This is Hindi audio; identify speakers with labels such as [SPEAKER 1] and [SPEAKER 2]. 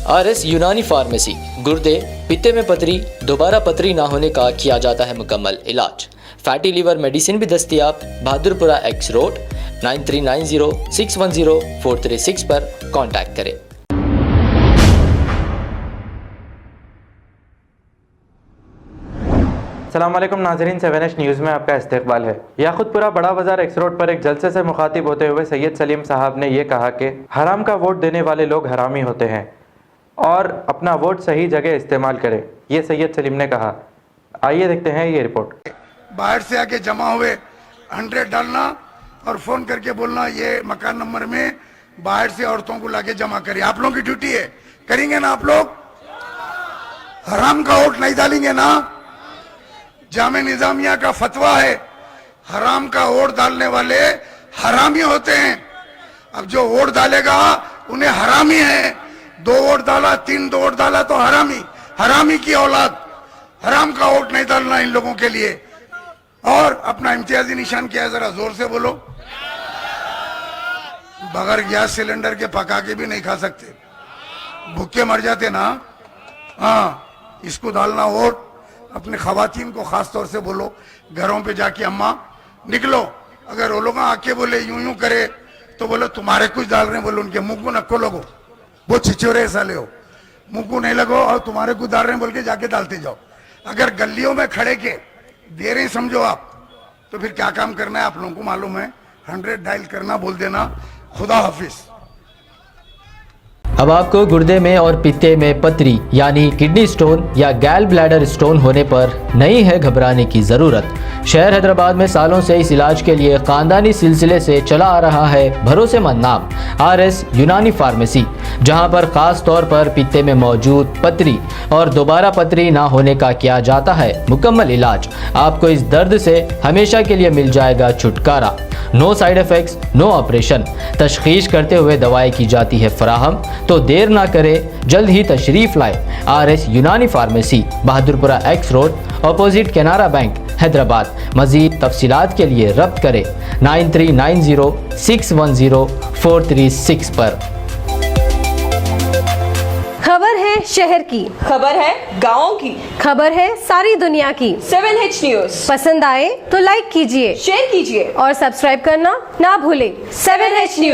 [SPEAKER 1] RS यूनानी फार्मेसी, गुर्दे, पित्ते में पथरी, दोबारा पथरी ना होने का किया जाता है मुकम्मल इलाज। फैटी लीवर मेडिसिन भी दस्तियाब। बहादुरपुरा X रोड 9390610436 पर कांटेक्ट करें।
[SPEAKER 2] अस्सलामुअलैकुम नाज़रीन, 7H न्यूज़ में आपका इस्तकबाल है। याकुतपुरा बड़ा बाजार X रोड पर एक जलसे से मुखातिब होते हुए सैयद सलीम साहब ने यह कहा कि हराम का वोट देने वाले लोग हरामी होते हैं और अपना वोट सही जगह इस्तेमाल करें, ये सैयद सलीम ने कहा। आइए देखते हैं ये रिपोर्ट।
[SPEAKER 3] बाहर से आके जमा हुए 100 डालना और फोन करके बोलना ये मकान नंबर में बाहर से औरतों को लाके जमा करिए। आप लोगों की ड्यूटी है, करेंगे ना आप लोग? हराम का वोट नहीं डालेंगे ना? जामे निजामिया का फतवा है, हराम का वोट डालने वाले हरामी होते हैं। अब जो वोट डालेगा उन्हें हरामी है। 2 वोट डाला, 3 वोट डाला तो हरामी, हरामी की औलाद। हराम का वोट नहीं डालना इन लोगों के लिए। और अपना इम्तियाजी निशान क्या है, जरा जोर से बोलो। बगैर गैस सिलेंडर के पका के भी नहीं खा सकते, भूखे मर जाते ना। हाँ, इसको डालना वोट। अपने खवातीन को खास तौर से बोलो, घरों पे जाके अम्मा निकलो, अगर वो लोग आके बोले यूं यूं करे तो बोलो तुम्हारे कुछ डाल रहे हैं, बोलो उनके मुंह को नक्को लगो, वो छिछोरे साले हो, मुंह को नहीं लगो और तुम्हारे कुछ डाल रहे हैं बोल के जाके डालते जाओ। अगर गलियों में खड़े के दे रहे समझो आप, तो फिर क्या काम करना है आप लोगों को मालूम है। 100 डायल करना, बोल देना खुदा हाफिज।
[SPEAKER 1] अब आपको गुर्दे में और पित्ते में पथरी यानी किडनी स्टोन या गैल ब्लैडर स्टोन होने पर नहीं है घबराने की ज़रूरत। शहर हैदराबाद में सालों से इस इलाज के लिए ख़ानदानी सिलसिले से चला आ रहा है भरोसेमंद नाम RS यूनानी फार्मेसी, जहां पर ख़ास तौर पर पित्ते में मौजूद पथरी और दोबारा पथरी ना होने का किया जाता है मुकम्मल इलाज। आपको इस दर्द से हमेशा के लिए मिल जाएगा छुटकारा। No side effects, no operation. तशखीस करते हुए दवाएं की जाती है फराहम, तो देर ना करें, जल्द ही तशरीफ लाए। RS यूनानी pharmacy, Bahadurpura X road, opposite Canara bank, Hyderabad. मज़ीद तफसीलात के लिए रब्त करें 9390610436 पर।
[SPEAKER 4] खबर है शहर की,
[SPEAKER 5] खबर है गाँव की,
[SPEAKER 4] खबर है सारी दुनिया की।
[SPEAKER 5] 7H न्यूज़
[SPEAKER 4] पसंद आए तो लाइक कीजिए,
[SPEAKER 5] शेयर कीजिए
[SPEAKER 4] और सब्सक्राइब करना ना भूलें।
[SPEAKER 5] 7H news.